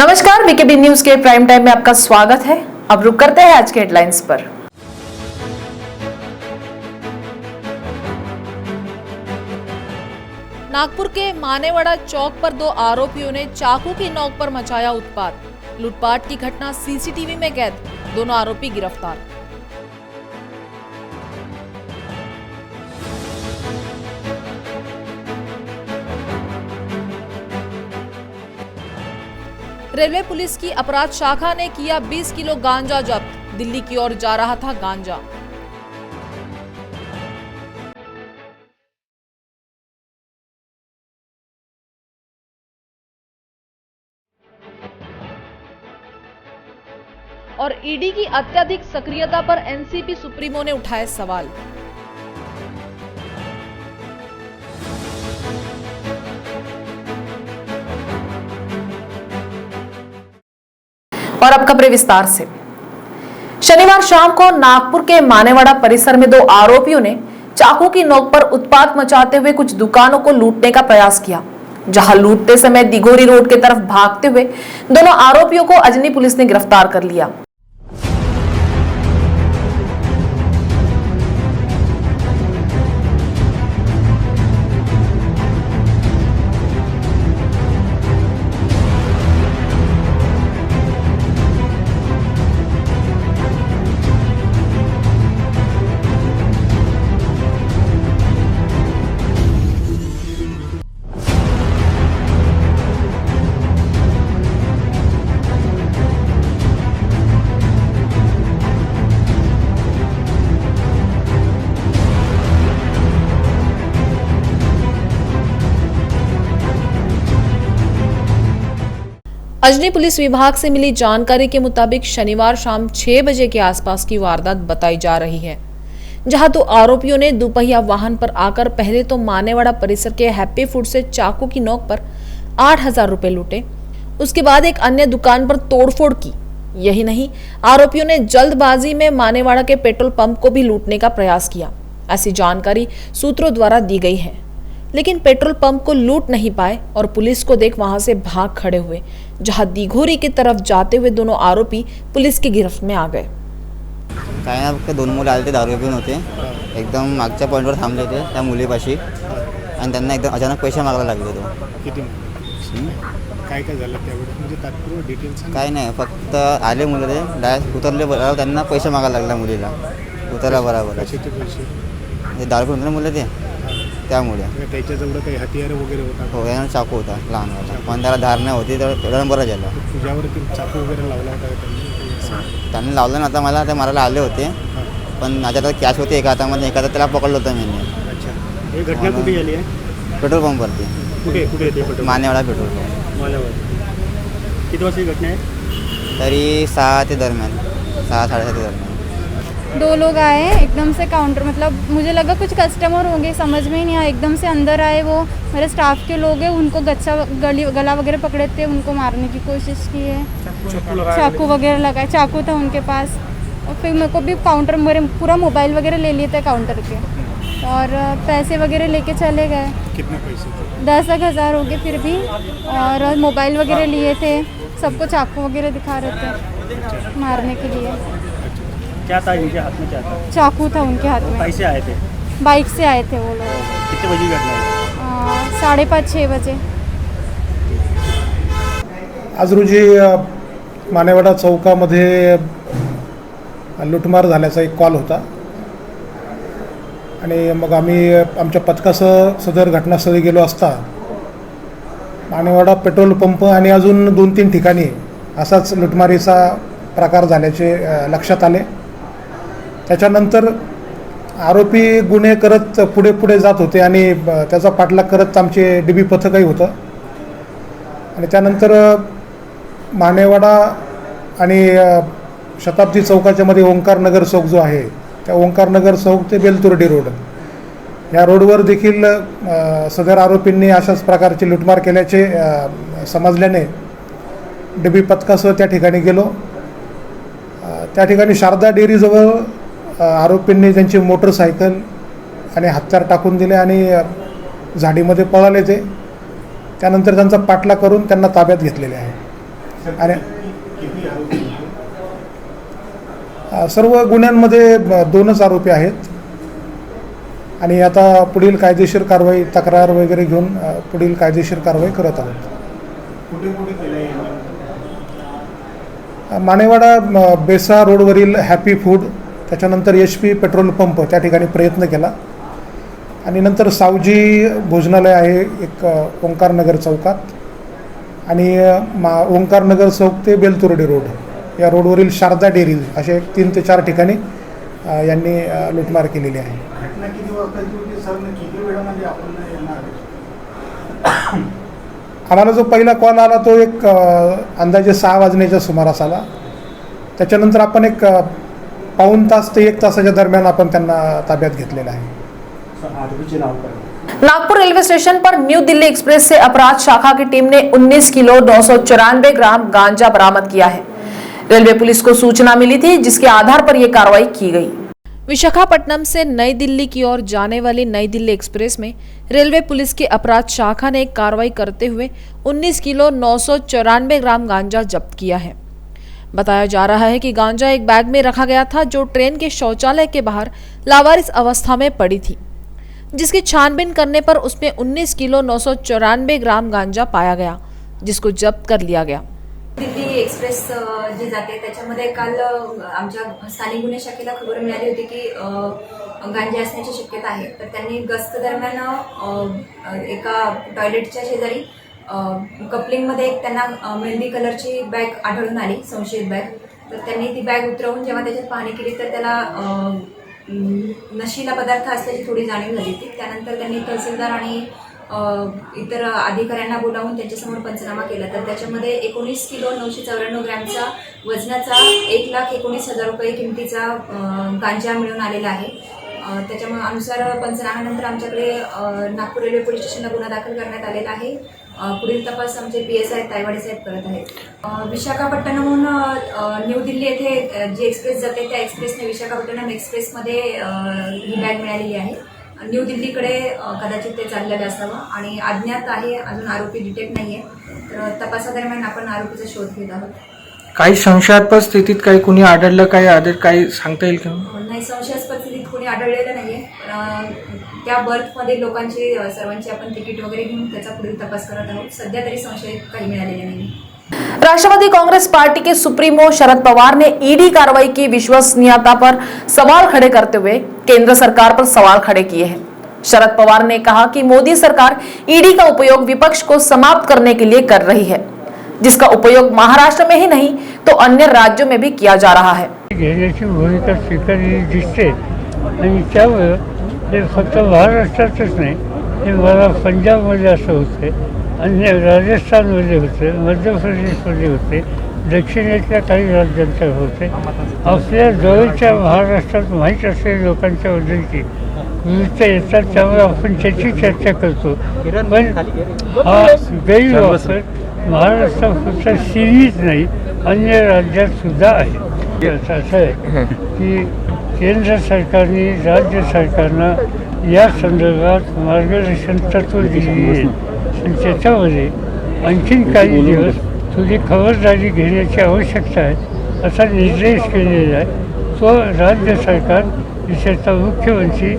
नमस्कार, VKB news के prime time में आपका स्वागत है। अब रुक करते हैं आज के हेडलाइंस पर। नागपुर के मानेवाड़ा चौक पर दो आरोपियों ने चाकू की नोक पर मचाया उत्पात। लूटपाट की घटना सीसीटीवी में कैद, दोनों आरोपी गिरफ्तार। रेलवे पुलिस की अपराध शाखा ने किया 20 किलो गांजा जब्त, दिल्ली की ओर जा रहा था गांजा। और ईडी की अत्यधिक सक्रियता पर एनसीपी सुप्रीमो ने उठाए सवाल। और अब खबरें विस्तार से। शनिवार शाम को नागपुर के मानेवाड़ा परिसर में दो आरोपियों ने चाकू की नोक पर उत्पात मचाते हुए कुछ दुकानों को लूटने का प्रयास किया। जहां लूटते समय दिघोरी रोड की तरफ भागते हुए दोनों आरोपियों को अजनी पुलिस ने गिरफ्तार कर लिया। अजनी पुलिस विभाग से मिली जानकारी के मुताबिक शनिवार शाम 6 बजे के आसपास की वारदात बताई जा रही है, जहां दो आरोपियों ने दुपहिया वाहन पर आकर पहले तो मानेवाड़ा परिसर के हैप्पी फूड से चाकू की नोक पर 8,000 रुपए लूटे। उसके बाद एक अन्य दुकान पर तोड़फोड़ की। यही नहीं, आरोपियों ने जल्दबाजी में मानेवाड़ा के पेट्रोल पंप को भी लूटने का प्रयास किया, ऐसी जानकारी सूत्रों द्वारा दी गई है। लेकिन पेट्रोल पंप को लूट नहीं पाए और पुलिस को देख वहां से भाग खड़े हुए, जहां दिघोरी की तरफ जाते हुए दोनों आरोपी पुलिस की गिरफ्त में आ गए। काय ना, फक्त दोन मुलं आले ते दारू पिऊन होते, एकदम मागच्या पॉईंटवर थांबले होते त्या मुलीपाशी आणि त्यांना एकदम अचानक पैसे मागायला लागले. तो किती काय काय झालं त्यावेळेस, म्हणजे तात्पूर्व डिटेल्स काय नाही, फक्त आले मुलं, ते डायरेक्ट उतरले बरोबर त्यांना पैसे मागायला लागला मुलीला. उतरला बरोबर कशाचे पैसे, ते दारू पिऊन होते मुलं, ते त्यामुळे त्याच्याजवळ काही हथियार वगैरे होता. हो, यांना चाकू होता लहान वाला, पण त्याला धार नाही होती, तर रन बरं झालं. तुझ्यावरती चाकू वगैरे लावला होता त्यांनी लावलं ना. आता मला ते मारायला आले होते, पण माझ्या हातात कॅश होते एका हातामध्ये, एका हातात त्याला पकडलं होतं मी. अच्छा, हे घटना कुठे झाली आहे? पेट्रोल पंपवरती. कुठे कुठे येते petrol? Manewada petrol pump. Manewada. किती वाजता घटना आहे? तरी 6 ते दरम्यान, 6-6:30 दरम्यान. दो लोग आए एकदम से काउंटर, मतलब मुझे लगा कुछ कस्टमर होंगे, समझ में ही नहीं आया। एकदम से अंदर आए, वो मेरे स्टाफ के लोग हैं, उनको गला वगैरह पकड़े थे, उनको मारने की कोशिश की है। चाकू वगैरह लगाए, चाकू था उनके पास। और फिर मेरे को भी काउंटर, मेरे पूरा मोबाइल वगैरह ले लिए थे काउंटर के, और पैसे वगैरह लेके चले गए। कितने पैसे थे? 10,000 हो गए फिर भी, और मोबाइल वगैरह लिए थे। सबको चाकू वगैरह दिखा रहे थे मारने के लिए। क्या था इनके हाथ में, क्या था? चाकू था उनके हाथ में। कैसे आए थे? बाइक से आए थे वो लोग। कितने बजे घटना है? 5:30-6 बजे। आज रोजी मानेवाडा चौकामध्ये लूटमार झाल्याचा एक कॉल होता आणि मग आम्ही आमच्या पथकासह सदर घटनास्थळी गेलो असता मानेवाडा पेट्रोल पंप आणि अजून 2-3 ठिकाणी असाच लूटमारीचा प्रकार झाल्याचे लक्षात आले. त्याच्यानंतर आरोपी गुन्हे करत पुढे जात होते आणि त्याचा पाठलाग करत आमचे डीबी पथकही होतं. आणि त्यानंतर मानेवाडा आणि शताब्दी चौकाच्या मध्ये ओंकारनगर चौक जो आहे, त्या ओंकारनगर चौक ते बेलतुर्डी रोड या रोडवर देखील सदर आरोपींनी अशाच प्रकारची लूटमार केल्याचे समजल्याने डीबी पथकासह त्या ठिकाणी गेलो. त्या ठिकाणी शारदा डेअरीजवळ आरोपींनी त्यांची मोटरसायकल आणि हत्यार टाकून दिले आणि झाडीमध्ये पळाले ते. त्यानंतर त्यांचा पाठलाग करून त्यांना ताब्यात घेतलेले आहे. आणि किती आरोपी होते? सर्व गुन्ह्यांमध्ये 2च आरोपी आहेत आणि आता पुढील कायदेशीर कारवाई तक्रार वगैरे घेऊन पुढील कायदेशीर कारवाई करत आहोत. कुठे कुठे केलं आहे? मानेवाडा बेसा रोडवरील हॅपी फूड, त्याच्यानंतर HP पेट्रोल पंप त्या ठिकाणी प्रयत्न केला आणि नंतर सावजी भोजनालय आहे एक ओंकारनगर चौकात आणि ओंकारनगर चौक ते बेलतुर्डी रोड या रोडवरील शारदा डेअरी असे 3 ते 4 ठिकाणी यांनी लूटमार केलेली आहे. घटना किती वाजताची होती सर? किती वेळामध्ये आपण येणार? आम्हाला जो पहिला कॉल आला तो एक अंदाजे 6 वाजण्याच्या सुमारास आला. त्याच्यानंतर आपण एक पाऊण तास ते 1 तासाच्या दरम्यान आपण त्यांना ताब्यात घेतलेलं आहे. आरोपीचे नाव काय? नागपुर रेलवे स्टेशन पर न्यू दिल्ली एक्सप्रेस से अपराध शाखा की टीम ने 19 किलो 994 ग्राम गांजा बरामद किया है. रेलवे पुलिस को सूचना मिली थी, जिसके आधार पर यह कार्रवाई की गई. विशाखापट्टनम से नई दिल्ली की ओर जाने वाली नई दिल्ली एक्सप्रेस में रेलवे पुलिस की अपराध शाखा ने एक कार्रवाई करते हुए 19 किलो 994 ग्राम गांजा जब्त किया है. बताया जा रहा है कि गांजा एक बैग में रखा गया था जो ट्रेन के शौचालय के बाहर लावारिस अवस्था में पड़ी थी, जिसकी छानबीन करने पर उसमें 19 किलो 994 ग्राम गांजा पाया गया, जिसको जब्त कर लिया गया. दिल्ली एक्सप्रेस जी जाते त्याच्यामध्ये काल आमच्या स्थानिक गुन्हे शाखेला खबर मिळाली होती की गांजा असण्याची शक्यता आहे. तर त्यांनी गस्त दरम्यान एका टॉयलेटच्या शेजारी कपलिंगमध्ये एक त्यांना मेहंदी कलरची बॅग आढळून आली, संशयित बॅग. तर त्यांनी ती बॅग उतरवून जेव्हा त्याच्यात पाहणी केली तर त्याला नशीला पदार्थ असल्याची थोडी जाणीव झाली होती. त्यानंतर त्यांनी तहसीलदार आणि इतर अधिकाऱ्यांना बोलावून त्यांच्यासमोर पंचनामा केला. तर त्याच्यामध्ये 19 किलो 994 ग्रॅमचा वजनाचा 1,19,000 रुपये किमतीचा गांजा मिळून आलेला आहे. त्याच्यामुळे अनुसार पंचनाम्यानंतर आमच्याकडे नागपूर रेल्वे पोलीस स्टेशनला गुन्हा दाखल करण्यात आलेला आहे. पुढील तपास आमचे PSI तायवाडे साहेब करत आहेत. विशाखापट्टणमहून न्यू दिल्ली येथे जी एक्सप्रेस जाते त्या एक्सप्रेसने विशाखापट्टणम एक्सप्रेसमध्ये ही बॅग मिळालेली आहे. न्यू दिल्लीकडे कदाचित ते चाललेलं असावं आणि अज्ञात आहे, अजून आरोपी डिटेक्ट नाही आहे. तर तपासादरम्यान आपण आरोपीचा शोध घेत आहोत. काही संशयास्पद स्थितीत काही कुणी आढळलं, काही सांगता येईल का? नाही, संशयास्पद स्थितीत कोणी आढळलेलं नाही आहे. त्या बर्थमध्ये लोकांची सर्वांची आपण तिकीट वगैरे घेऊन त्याचा पुढील तपास करत आहोत. सध्या तरी संशय काही मिळालेले नाही. राष्ट्रवादी कांग्रेस पार्टी के सुप्रीमो शरद पवार ने ईडी कार्रवाई की विश्वसनीयता पर सवाल खड़े करते हुए केंद्र सरकार पर सवाल खड़े किए हैं. शरद पवार ने कहा कि मोदी सरकार ईडी का उपयोग विपक्ष को समाप्त करने के लिए कर रही है, जिसका उपयोग महाराष्ट्र में ही नहीं तो अन्य राज्यों में भी किया जा रहा है. घेण्याची भूमिका स्वीकारलेली दिसते आणि त्यामुळे हे फक्त महाराष्ट्रातच नाही, हे मला पंजाबमध्ये असं होते, अन्य राजस्थानमध्ये होते, मध्य प्रदेशमध्ये होते, दक्षिणेतल्या काही राज्यांच्या होते. आपल्या जवळच्या महाराष्ट्रात माहीत असलेल्या लोकांच्याबद्दलची वृत्त येतात, त्यामुळे आपण त्याची चर्चा करतो. पण हा गैरवापर महाराष्ट्रापुरता सीमित नाही, अन्य राज्यात सुद्धा आहे. असं आहे की केंद्र सरकारने राज्य सरकारनं या संदर्भात मार्गदर्शन तत्त्व दिली आहे आणि त्याच्यामध्ये आणखीन काही दिवस थोडी खबरदारी घेण्याची आवश्यकता आहे असा निर्देश केलेला आहे. तो राज्य सरकार विशेषतः मुख्यमंत्री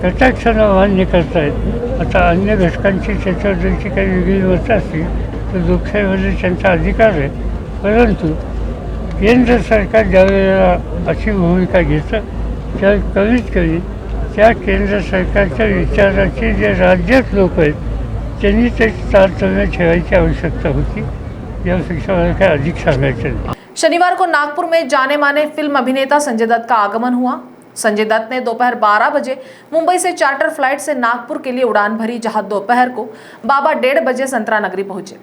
कटाक्षानं मान्य करतायत. आता अन्य घटकांची त्याच्याबद्दलची काही वेगळी मतं असतील तर लोकशाहीमध्ये त्यांचा अधिकार आहे, परंतु केंद्र सरकार ज्यावेळेला अशी भूमिका घेतं त्या कमीत कमी त्या केंद्र सरकारच्या विचाराचे जे राज्यात लोक आहेत त्यांनी ते तारतम्य ठेवायची आवश्यकता होती. यापेक्षा मला काय अधिक सांगायचं नाही. शनिवार को नागपुर में जाने माने फिल्म अभिनेता संजय दत्त का आगमन हुआ. संजय दत्त ने दोपहर 12 बजे मुंबई से चार्टर फ्लाइट से नागपुर के लिए उड़ान भरी, जहां दोपहर को बाबा 1:30 बजे संतरा नगरी पहुंचे.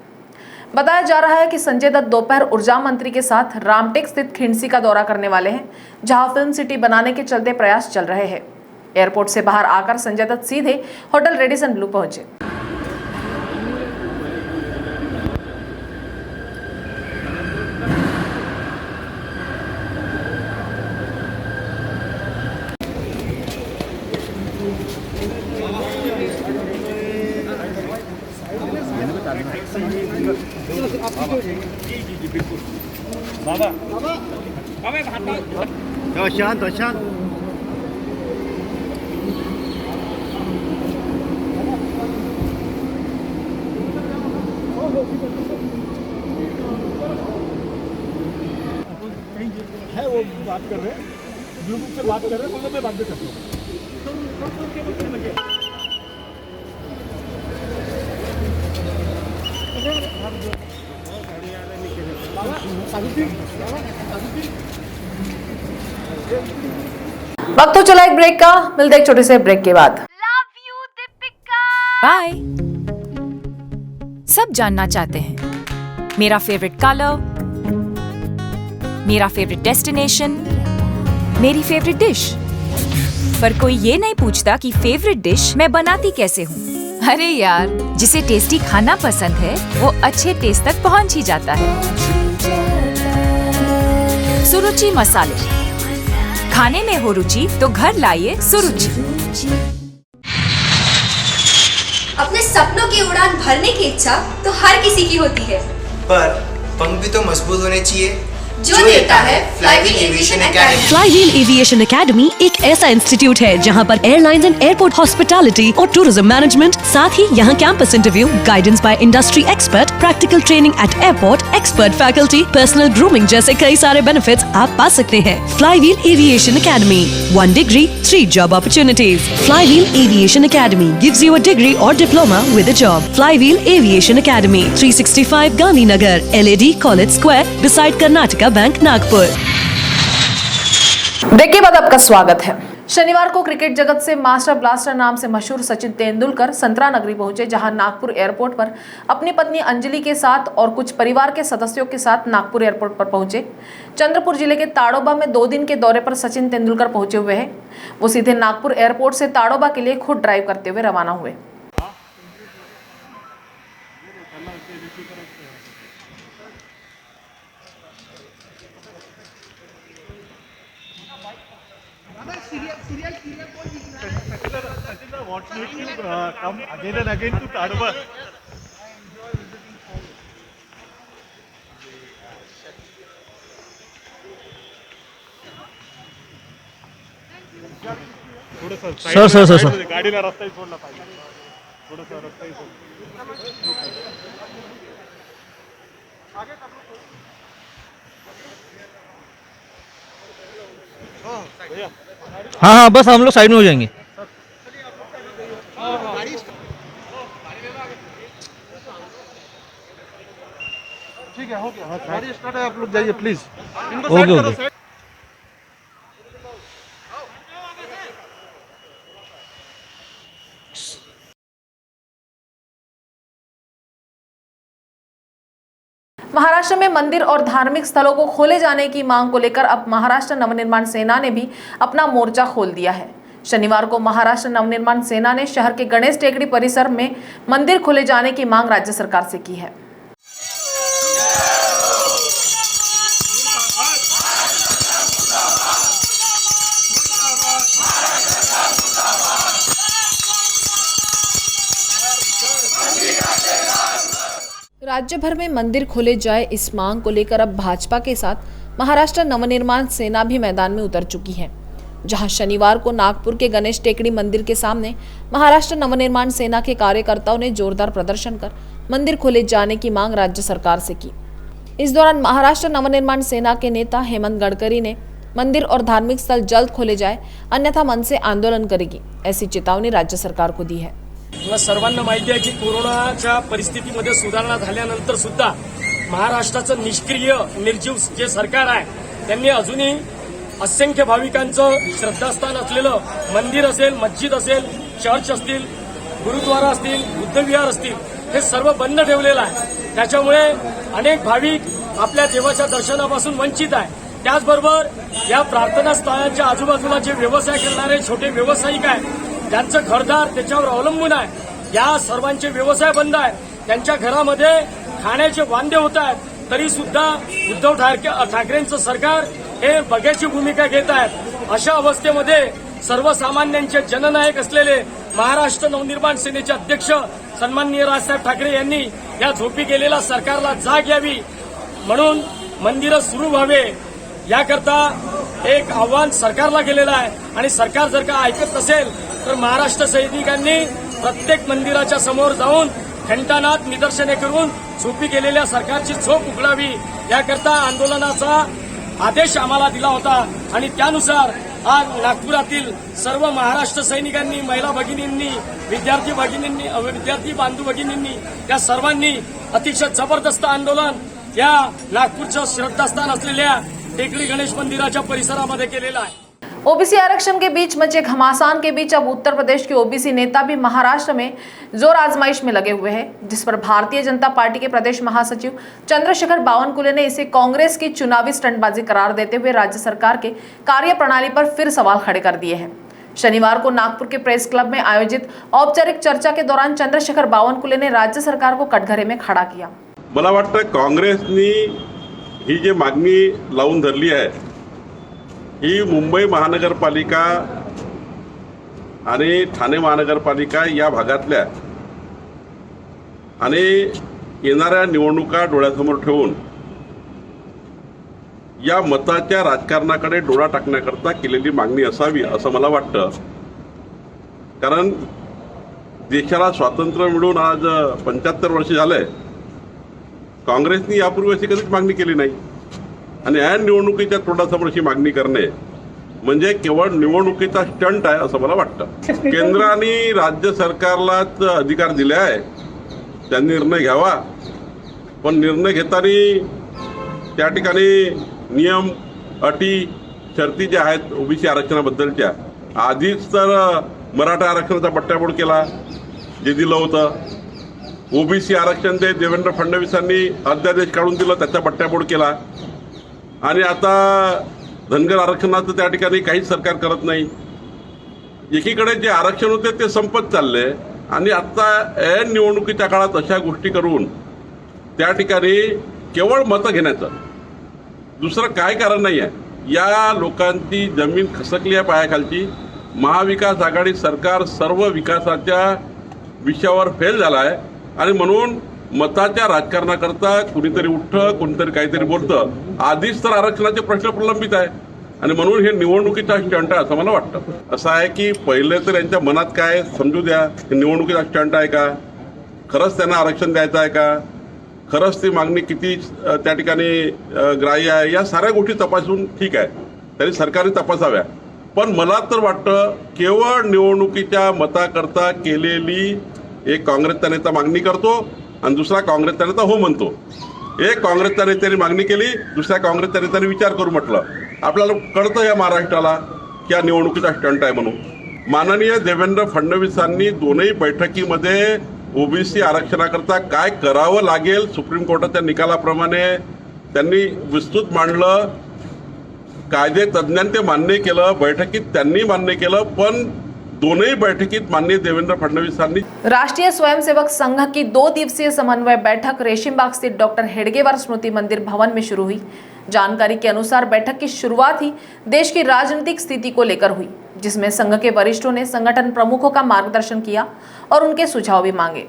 बताया जा रहा है कि संजय दत्त दोपहर ऊर्जा मंत्री के साथ रामटेक स्थित खिंडसी का दौरा करने वाले हैं, जहां फिल्म सिटी बनाने के चलते प्रयास चल रहे हैं. एयरपोर्ट से बाहर आकर संजय दत्त सीधे होटल रेडिसन ब्लू पहुंचे. शांत शांत है वो बात कर रहे हैं, ब्लूटूथ से बात कर रहे हैं, मतलब मैं बात भी करता हूँ। वक्त तो चला एक ब्रेक का, मिलते एक छोटे से ब्रेक के बाद। बाय। सब जानना चाहते हैं मेरा फेवरेट कलर, मेरा फेवरेट डेस्टिनेशन, मेरी फेवरेट डिश, पर कोई ये नहीं पूछता कि फेवरेट डिश मैं बनाती कैसे हूँ। अरे यार, जिसे टेस्टी खाना पसंद है वो अच्छे टेस्ट तक पहुँच ही जाता है। सुरुचि मसाले, खाने में हो रुचि तो घर लाइए सुरुचि। अपने सपनों की उड़ान भरने की इच्छा तो हर किसी की होती है, पर पंख भी तो मजबूत होने चाहिए जो देता है flywheel aviation academy. Flywheel aviation academy एक ऐसा इंस्टीट्यूट है जहां पर एयरलाइंस एंड एयरपोर्ट हॉस्पिटैलिटी और टूरिज्म मैनेजमेंट, साथ ही यहां campus interview, guidance by industry expert, practical training at airport, expert faculty, personal grooming जैसे कई सारे बेनिफिट्स आप पा सकते हैं। Flywheel aviation academy, 1 degree, 3 job opportunities. Flywheel Aviation Academy gives you a degree or diploma with a job. Flywheel Aviation Academy, 365 Gandhinagar, LAD College Square, beside Karnataka bank Nagpur. Break के बाद आपका स्वागत है। शनिवार को क्रिकेट जगत से मास्टर ब्लास्टर नाम से मशहूर सचिन तेंदुलकर संतरा नगरी पहुंचे, जहां नागपुर एयरपोर्ट पर अपनी पत्नी अंजलि के साथ और कुछ परिवार के सदस्यों के साथ नागपुर एयरपोर्ट पर पहुंचे। चंद्रपुर जिले के ताड़ोबा में 2 दिन के दौरे पर सचिन तेंदुलकर पहुंचे हुए हैं। वो सीधे नागपुर एयरपोर्ट से ताड़ोबा के लिए खुद ड्राइव करते हुए रवाना हुए। Come again and again to Tadoba. Sir गाडीला रस्ताही सोडला पाहिजे, थोडंसं रस्ताही सोडला। हाँ, बस हम लोग साइड में हो जाएंगे। ठीक है, हो गया, गाड़ी स्टार्ट है, आप लोग जाइए प्लीज। ओके। महाराष्ट्र में मंदिर और धार्मिक स्थलों को खोले जाने की मांग को लेकर अब महाराष्ट्र नवनिर्माण सेना ने भी अपना मोर्चा खोल दिया है। शनिवार को महाराष्ट्र नवनिर्माण सेना ने शहर के गणेश टेकड़ी परिसर में मंदिर खोले जाने की मांग राज्य सरकार से की है। राज्य भर में मंदिर खोले जाए, इस मांग को लेकर अब भाजपा के साथ महाराष्ट्र नवनिर्माण सेना भी मैदान में उतर चुकी है। जहां शनिवार को नागपुर के गणेश टेकड़ी मंदिर के सामने महाराष्ट्र नवनिर्माण सेना के कार्यकर्ताओं ने जोरदार प्रदर्शन कर मंदिर खोले जाने की मांग राज्य सरकार से की। इस दौरान महाराष्ट्र नवनिर्माण सेना के नेता हेमंत गडकरी ने मंदिर और धार्मिक स्थल जल्द खोले जाए, अन्यथा मन से आंदोलन करेगी, ऐसी चेतावनी राज्य सरकार को दी है। सर्वांना माहिती आहे की कोरोनाच्या परिस्थितीमध्ये सुधारणा झाल्यानंतर सुद्धा महाराष्ट्राचं निष्क्रिय निर्जीव जे सरकार आहे त्यांनी अजूनही असंख्य भाविकांचं श्रद्धास्थान असलेलं मंदिर असेल, मस्जिद असेल, चर्च असतील, गुरुद्वारा असतील, बुद्धविहार असतील, हे सर्व बंद ठेवलेलं आहे। त्याच्यामुळे अनेक भाविक आपल्या देवाच्या दर्शनापासून वंचित आहे। त्याचबरोबर या प्रार्थना स्थळांच्या आजूबाजूला जे व्यवसाय करणारे छोटे व्यावसायिक आहेत, त्यांचं घरदार त्याच्यावर अवलंबून आहे, या सर्वांचे व्यवसाय बंद आहे। त्यांच्या घरामध्ये खाण्याचे वांदे होत आहेत, तरी सुद्धा उद्धव ठाकरेंचं सरकार हे बघ्याची भूमिका घेत आहे। अशा अवस्थेमध्ये सर्वसामान्यांचे जननायक असलेले महाराष्ट्र नवनिर्माण सेनेचे अध्यक्ष सन्माननीय राजसाहेब ठाकरे यांनी या झोपी गेलेल्या सरकारला जाग यावी म्हणून मंदिरं सुरू व्हावे याकरता एक आव्हान सरकारला केलेलं आहे. आणि सरकार जर का ऐकत नसेल तर महाराष्ट्र सैनिकांनी प्रत्येक मंदिराच्या समोर जाऊन घंटानाद निदर्शने करून झोपी गेलेल्या सरकारची झोप उघडावी याकरता आंदोलनाचा आदेश आम्हाला दिला होता. आणि त्यानुसार आज नागपुरातील सर्व महाराष्ट्र सैनिकांनी, महिला भगिनींनी, विद्यार्थी बांधव भगिनींनी या सर्वांनी अतिशय जबरदस्त आंदोलन या नागपूरचं श्रद्धास्थान असलेल्या टेकडी गणेश मंदिराच्या परिसरामध्ये केलेलं आहे. ओबीसी आरक्षण के बीच मचे घमासान के बीच अब उत्तर प्रदेश के ओबीसी नेता भी महाराष्ट्र में जोर आजमाइश में लगे हुए हैं, जिस पर भारतीय जनता पार्टी के प्रदेश महासचिव चंद्रशेखर बावनकुले ने इसे कांग्रेस की चुनावी स्टंटबाजी करार देते हुए राज्य सरकार के कार्यप्रणाली पर फिर सवाल खड़े कर दिए हैं. शनिवार को नागपुर के प्रेस क्लब में आयोजित औपचारिक चर्चा के दौरान चंद्रशेखर बावनकुले ने राज्य सरकार को कटघरे में खड़ा किया. मला वाटतं काँग्रेसनी ही जी मागणी लावून धरली आहे ही मुंबई महानगरपालिका आणि ठाणे महानगरपालिका या भागातल्या आणि येणाऱ्या निवडणुका डोळ्यासमोर ठेवून या मताच्या राजकारणाकडे डोळा टाकण्याकरता केलेली मागणी असावी असं मला वाटतं. कारण देशाला स्वातंत्र्य मिळून आज 75 वर्ष झाले. काँग्रेसनी यापूर्वी अशी कधीच मागणी केली नाही आणि या निवडणुकीच्या तोंडासमोर अशी मागणी करणे म्हणजे केवळ निवडणुकीचा स्टंट आहे असं मला वाटतं. केंद्राने राज्य सरकारलाच अधिकार दिले आहे, त्यांनी निर्णय घ्यावा. पण निर्णय घेताना त्या ठिकाणी नियम, अटी, शर्ती ज्या आहेत ओबीसी आरक्षणाबद्दलच्या आधीच तर मराठा आरक्षणाचा बट्ट्याबोळ केला जे दिलं होतं. ओबीसी आरक्षण ते देवेंद्र फडणवीसांनी अध्यादेश काढून दिलं, त्याचा बट्ट्याबोळ केला. आणि आता धनगर आरक्षणाचं त्या ठिकाणी काहीच सरकार करत नाही. एकीकडे जे आरक्षण होते ते संपत चालले आणि आता या निवडणुकीच्या काळात अशा गोष्टी करून त्या ठिकाणी केवळ मतं घेण्याचं दुसरं काय कारण नाही आहे. या लोकांची जमीन खसकली आहे पायाखालची. महाविकास आघाडी सरकार सर्व विकासाच्या विषयावर फेल झाला आहे आणि म्हणून मताच्या राजकारणाकरता कुणीतरी उठतं, कुणीतरी काहीतरी बोलतं. आधीच तर आरक्षणाचे प्रश्न प्रलंबित आहे आणि म्हणून हे निवडणुकीचा स्टंट आहे असं मला वाटतं. असं आहे की पहिले तर यांच्या मनात काय समजू द्या, हे निवडणुकीचा स्टंट आहे का, खरंच त्यांना आरक्षण द्यायचं आहे का, खरंच ती मागणी किती त्या ठिकाणी ग्राह्य आहे, या साऱ्या गोष्टी तपासून ठीक आहे, तरी सरकारने तपासाव्या. पण मला तर वाटतं केवळ निवडणुकीच्या मताकरता केलेली एक काँग्रेसचा नेता मागणी करतो आणि दुसरा काँग्रेसचा नेता हो म्हणतो. एक काँग्रेसच्या नेत्याने मागणी केली, दुसऱ्या काँग्रेसच्या नेत्याने विचार करू म्हटलं. आपल्याला कळतं या महाराष्ट्राला की हा निवडणुकीचा स्टंट आहे म्हणून. माननीय देवेंद्र फडणवीसांनी दोनही बैठकीमध्ये ओबीसी आरक्षणाकरता काय करावं लागेल सुप्रीम कोर्टाच्या निकालाप्रमाणे त्यांनी विस्तृत मांडलं. कायदे तज्ज्ञांनी ते मान्य केलं, बैठकीत त्यांनी मान्य केलं. पण दोनों बैठकीत माननीय देवेंद्र फडणवीसांनी राष्ट्रीय स्वयंसेवक संघ की 2 दिवसीय समन्वय बैठक रेशीमबाग स्थित डॉक्टर हेडगेवार स्मृति मंदिर भवन में शुरू हुई. जानकारी के अनुसार बैठक की शुरुआत ही देश की राजनीतिक स्थिति को लेकर हुई, जिसमें संघ के वरिष्ठों ने संगठन प्रमुखों का मार्गदर्शन किया और उनके सुझाव भी मांगे.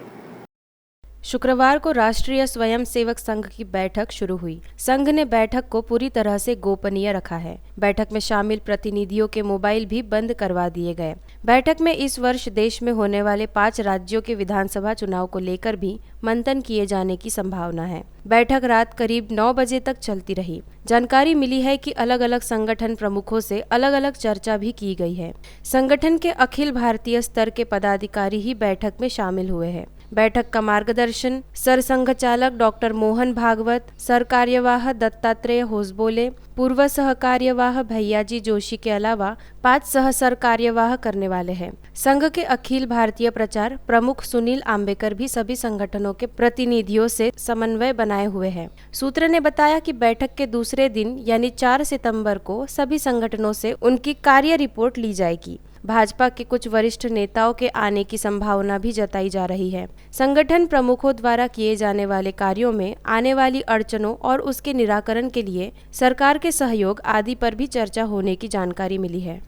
शुक्रवार को राष्ट्रीय स्वयंसेवक संघ की बैठक शुरू हुई. संघ ने बैठक को पूरी तरह से गोपनीय रखा है. बैठक में शामिल प्रतिनिधियों के मोबाइल भी बंद करवा दिए गए. बैठक में इस वर्ष देश में होने वाले 5 राज्यों के विधानसभा चुनाव को लेकर भी मंथन किए जाने की संभावना है. बैठक रात करीब 9 बजे तक चलती रही. जानकारी मिली है कि अलग अलग संगठन प्रमुखों से अलग अलग चर्चा भी की गई है. संगठन के अखिल भारतीय स्तर के पदाधिकारी ही बैठक में शामिल हुए हैं. बैठक का मार्गदर्शन सरसंघ चालक डॉक्टर मोहन भागवत, सर कार्यवाह दत्तात्रेय होसबोले, पूर्व सह कार्यवाह भैयाजी जोशी के अलावा 5 सह सर कार्यवाह करने वाले हैं. संघ के अखिल भारतीय प्रचार प्रमुख सुनील आंबेकर भी सभी संगठनों के प्रतिनिधियों से समन्वय बनाए हुए हैं. सूत्र ने बताया कि बैठक के दूसरे दिन यानी 4 सितंबर को सभी संगठनों से उनकी कार्य रिपोर्ट ली जाएगी. भाजपा के कुछ वरिष्ठ नेताओं के आने की संभावना भी जताई जा रही है. संगठन प्रमुखों द्वारा किए जाने वाले कार्यों में आने वाली अड़चनों और उसके निराकरण के लिए सरकार के सहयोग आदि पर भी चर्चा होने की जानकारी मिली है.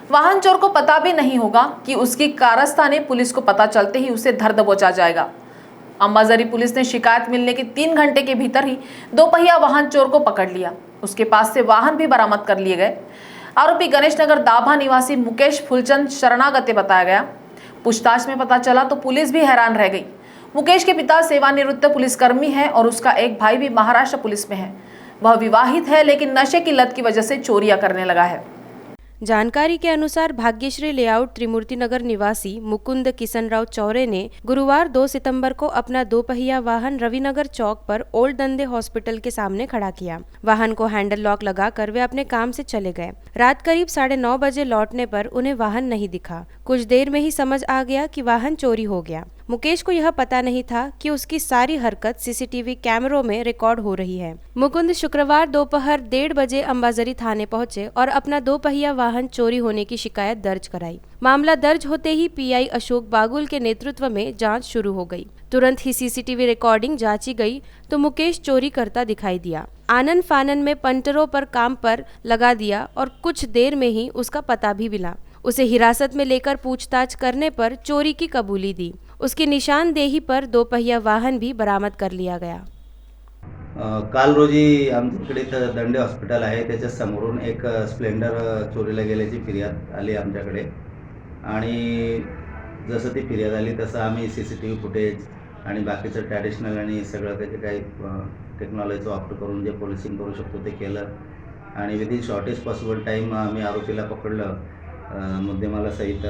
वाहन चोर को पता भी नहीं होगा कि उसकी कारस्तानी पुलिस को पता चलते ही उसे धर दबोचा जाएगा. अंबाजरी पुलिस ने शिकायत मिलने के 3 घंटे के भीतर ही दोपहिया वाहन चोर को पकड़ लिया। उसके पास से वाहन भी बरामद कर लिए गए। आरोपी गणेश नगर दाभा निवासी मुकेश फुलचंद शरणागत बताया गया। पूछताछ में पता चला तो पुलिस भी हैरान रह गई। मुकेश के पिता सेवानिवृत्त पुलिसकर्मी है और उसका एक भाई भी महाराष्ट्र पुलिस में है। वह विवाहित है लेकिन नशे की लत की वजह से चोरियां करने लगा है। जानकारी के अनुसार भाग्यश्री लेआउट त्रिमूर्ति नगर निवासी मुकुंद किशनराव चौरे ने गुरुवार 2 सितंबर को अपना दोपहिया वाहन रविनगर चौक पर ओल्ड दंदे हॉस्पिटल के सामने खड़ा किया। वाहन को हैंडल लॉक लगाकर वे अपने काम से चले गए। रात करीब 9:30 बजे लौटने पर उन्हें वाहन नहीं दिखा। कुछ देर में ही समझ आ गया कि वाहन चोरी हो गया। मुकेश को यह पता नहीं था कि उसकी सारी हरकत सीसीटीवी कैमरों में रिकॉर्ड हो रही है। मुकुंद शुक्रवार दोपहर 1:30 बजे अंबाजरी थाने पहुंचे और अपना दोपहिया वाहन चोरी होने की शिकायत दर्ज कराई। मामला दर्ज होते ही पीआई अशोक बागुल के नेतृत्व में जांच शुरू हो गई। तुरंत ही सीसीटीवी रिकॉर्डिंग जांची गई तो मुकेश चोरी करता दिखाई दिया। आनन फानन में पंटरों पर काम पर लगा दिया और कुछ देर में ही उसका पता भी मिला। उसे हिरासत में लेकर पूछताछ करने पर चोरी की कबूली दी। उसकी निशानदेही पर दोपहिया वाहन भी बरामद कर लिया गया। काल रोजी आमच्याकडे इथं दंडे हॉस्पिटल आहे, त्याच्या समोरून एक स्प्लेंडर चोरीला गेल्याची फिर्याद आली आमच्याकडे आणि जसं ती फिर्याद आली तसं आम्ही CCTV फुटेज आणि बाकीचं ट्रॅडिशनल आणि सगळं त्याचे काही टेक्नॉलॉजीचा वापर करून जे पोलिसिंग करू शकतो ते केलं आणि विदिन शॉर्टेस्ट पॉसिबल टाईम आम्ही आरोपीला पकडलं। मुद्देमाला सहित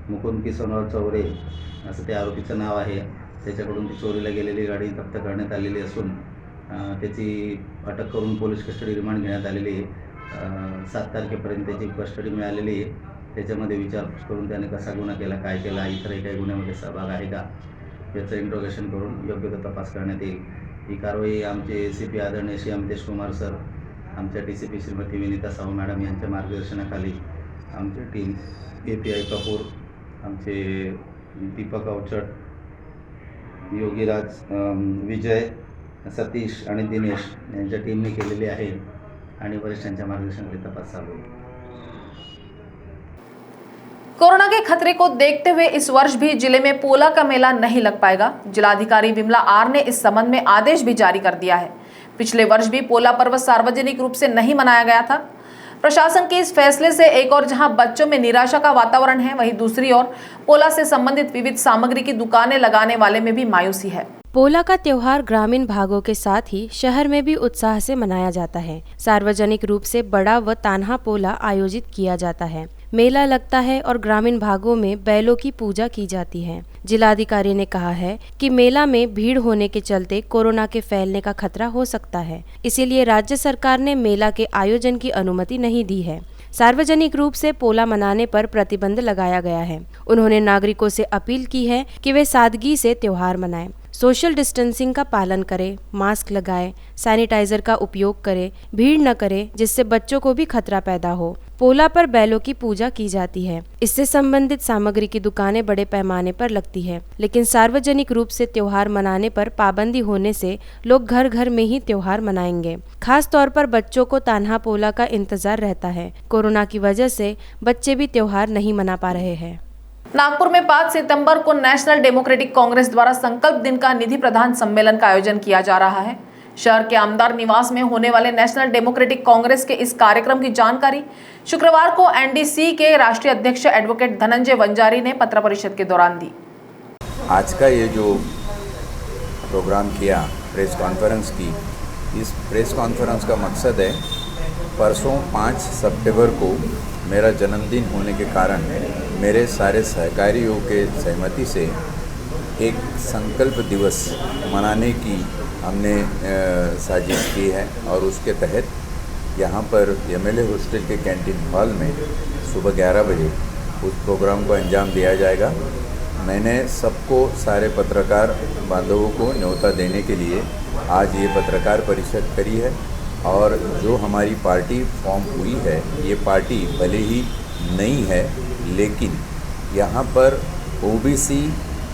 मुकुंद किशनराव चौरे असं ते आरोपीचं नाव आहे। त्याच्याकडून ती चोरीला गेलेली गाडी जप्त करण्यात आलेली असून त्याची अटक करून पोलीस कस्टडी रिमांड घेण्यात आलेली आहे। 7 तारखेपर्यंत त्याची कस्टडी मिळालेली आहे। त्याच्यामध्ये विचारपूस करून त्याने कसा गुन्हा केला, काय केला, इतरही काही गुन्ह्यामध्ये सहभाग आहे का याचं इंट्रोगेशन करून योग्य तो तपास करण्यात येईल। ही कारवाई आमचे ACP आदरणीय श्री अमतेश कुमार सर, आमच्या DCP श्रीमती विनीता साहू मॅडम यांच्या मार्गदर्शनाखाली आमची टीम API कपूर, आमचे दीपक अवचट, योगीराज, विजय, सतीश आणि दिनेश यांच्या टीमने केलेली आहे आणि वरिष्ठांच्या मार्गदर्शनाखाली तपास चालू आहे। कोरोना के खतरे को देखते हुए इस वर्ष भी जिले में पोला का मेला नहीं लग पाएगा। जिलाधिकारी विमला आर ने इस संबंध में आदेश भी जारी कर दिया है। पिछले वर्ष भी पोला पर्व सार्वजनिक रूप से नहीं मनाया गया था। प्रशासन के इस फैसले से एक और जहां बच्चों में निराशा का वातावरण है, वहीं दूसरी ओर पोला से संबंधित विविध सामग्री की दुकानें लगाने वाले में भी मायूसी है। पोला का त्योहार ग्रामीण भागों के साथ ही शहर में भी उत्साह से मनाया जाता है। सार्वजनिक रूप से बड़ा व तान्हा पोला आयोजित किया जाता है। मेला लगता है और ग्रामीण भागों में बैलों की पूजा की जाती है। जिलाधिकारी ने कहा है कि मेला में भीड़ होने के चलते कोरोना के फैलने का खतरा हो सकता है, इसीलिए राज्य सरकार ने मेला के आयोजन की अनुमति नहीं दी है। सार्वजनिक रूप से पोला मनाने पर प्रतिबंध लगाया गया है। उन्होंने नागरिकों से अपील की है कि वे सादगी से त्योहार मनाएं, सोशल डिस्टेंसिंग का पालन करें, मास्क लगाएं, सैनिटाइजर का उपयोग करें, भीड़ न करें जिससे बच्चों को भी खतरा पैदा हो। पोला पर बैलों की पूजा की जाती है। इससे संबंधित सामग्री की दुकानें बड़े पैमाने पर लगती है, लेकिन सार्वजनिक रूप से त्योहार मनाने पर पाबंदी होने से लोग घर घर में ही त्योहार मनाएंगे। खास तौर पर बच्चों को तान्हा पोला का इंतजार रहता है। कोरोना की वजह से बच्चे भी त्योहार नहीं मना पा रहे हैं। नागपुर में 5 सितंबर को नेशनल डेमोक्रेटिक कांग्रेस द्वारा संकल्प दिन का निधि प्रदान सम्मेलन का आयोजन किया जा रहा है। शहर के आमदार निवास में होने वाले नेशनल डेमोक्रेटिक कांग्रेस के इस कार्यक्रम की जानकारी शुक्रवार को NDC के राष्ट्रीय अध्यक्ष एडवोकेट धनंजय वंजारी ने पत्र परिषद के दौरान दी। आज का ये जो प्रोग्राम किया प्रेस कॉन्फ्रेंस की, इस प्रेस कॉन्फ्रेंस का मकसद है, परसों 5 सितंबर को मेरा जन्मदिन होने के कारण मेरे सारे सहकारियों के सहमति से एक संकल्प दिवस मनाने की हमने साजिश की है और उसके तहत यहाँ पर MLA हॉस्टल के कैंटीन हॉल में सुबह 11 बजे उस प्रोग्राम को अंजाम दिया जाएगा। मैंने सबको, सारे पत्रकार बांधवों को न्योता देने के लिए आज ये पत्रकार परिषद करी है। और जो हमारी पार्टी फॉर्म हुई है, ये पार्टी भले ही नई है, लेकिन यहाँ पर OBC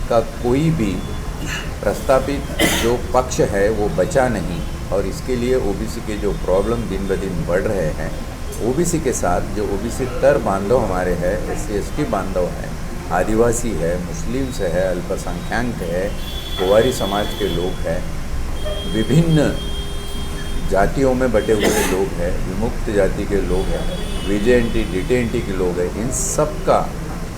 का कोई भी प्रस्तावित जो पक्ष है वो बचा नहीं। और इसके लिए OBC के जो प्रॉब्लम दिन ब दिन बढ़ रहे हैं, OBC के साथ जो OBC तर बांधव हमारे हैं, SC ST बांधव हैं, आदिवासी है, मुस्लिम्स है, अल्पसंख्याक है, गोवारी समाज के लोग हैं, विभिन्न जातियों में बटे हुए लोग हैं, विमुक्त जाति के लोग हैं, VJNT DTNT के लोग हैं, इन सब का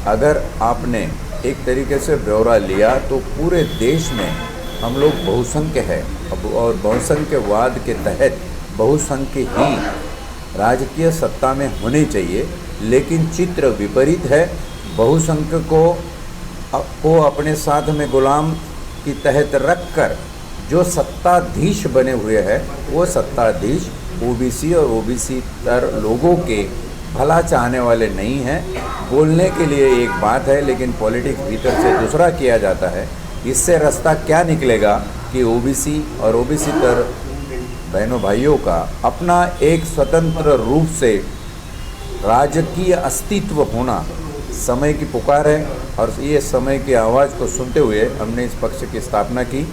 अगर आपने एक तरीके से ब्यौरा लिया तो पूरे देश में हम लोग बहुसंख्य है और बहुसंख्यवाद के तहत बहुसंख्य ही राजकीय सत्ता में होने चाहिए। लेकिन चित्र विपरीत है। बहुसंख्य को अपने साथ में गुलाम की तहत रखकर जो सत्ताधीश बने हुए हैं वो सत्ताधीश OBC और OBC तर लोगों के भला चाहने वाले नहीं हैं। बोलने के लिए एक बात है लेकिन पॉलिटिक्स भीतर से दूसरा किया जाता है। इससे रास्ता क्या निकलेगा कि OBC और OBC तर बहनों भाइयों का अपना एक स्वतंत्र रूप से राजकीय अस्तित्व होना समय की पुकार है और ये समय की आवाज़ को सुनते हुए हमने इस पक्ष की स्थापना की।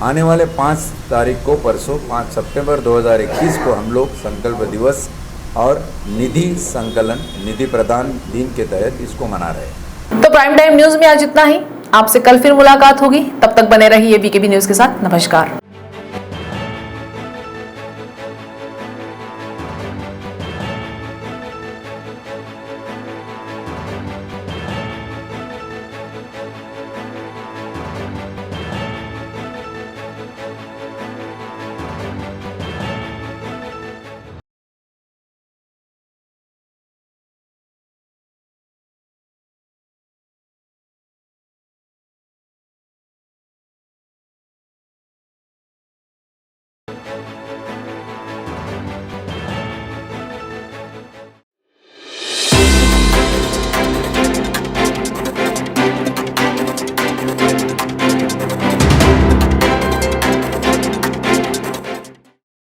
आने वाले 5 तारीख को परसों 5 सितंबर 2021 को हम लोग संकल्प दिवस और निधि प्रदान दिन के तहत इसको मना रहे हैं। तो प्राइम टाइम न्यूज में आज इतना ही। आपसे कल फिर मुलाकात होगी, तब तक बने रहिए BKB न्यूज के साथ। नमस्कार।